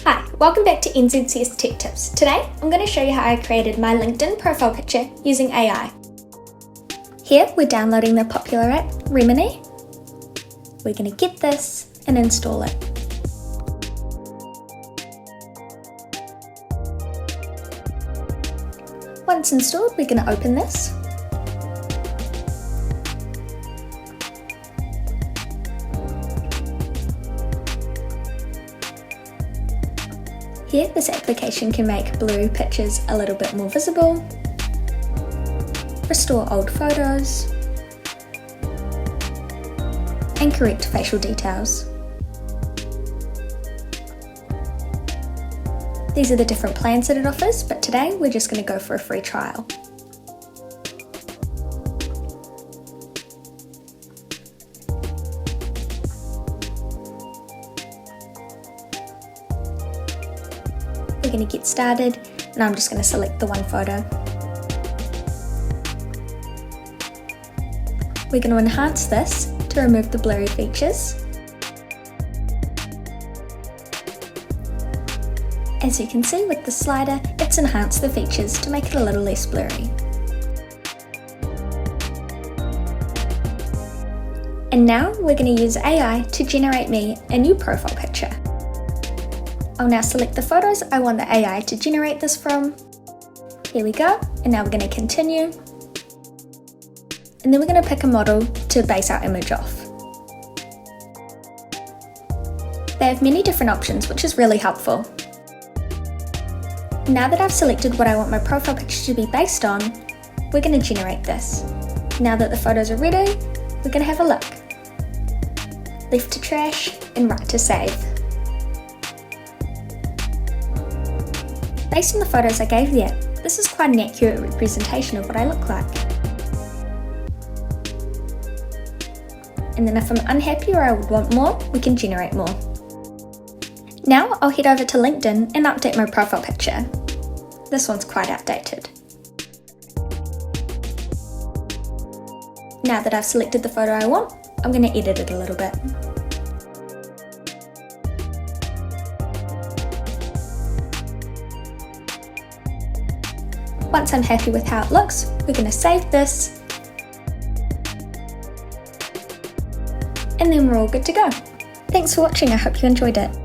Hi, welcome back to NZCS Tech Tips. Today, I'm going to show you how I created my LinkedIn profile picture using AI. Here, we're downloading the popular app, Remini. We're going to get this and install it. Once installed, we're going to open this. Here, this application can make blurry pictures a little bit more visible, restore old photos, and correct facial details. These are the different plans that it offers, but today we're just going to go for a free trial. We're going to get started, and I'm just going to select the one photo. We're going to enhance this to remove the blurry features. As you can see with the slider, it's enhanced the features to make it a little less blurry. And now we're going to use AI to generate me a new profile picture. I'll now select the photos I want the AI to generate this from. Here we go, and now we're going to continue. And then we're going to pick a model to base our image off. They have many different options, which is really helpful. Now that I've selected what I want my profile picture to be based on, we're going to generate this. Now that the photos are ready, we're going to have a look. Left to trash and right to save. Based on the photos I gave the app, this is quite an accurate representation of what I look like. And then if I'm unhappy or I would want more, we can generate more. Now I'll head over to LinkedIn and update my profile picture. This one's quite outdated. Now that I've selected the photo I want, I'm going to edit it a little bit. Once I'm happy with how it looks, we're going to save this, and then we're all good to go. Thanks for watching, I hope you enjoyed it.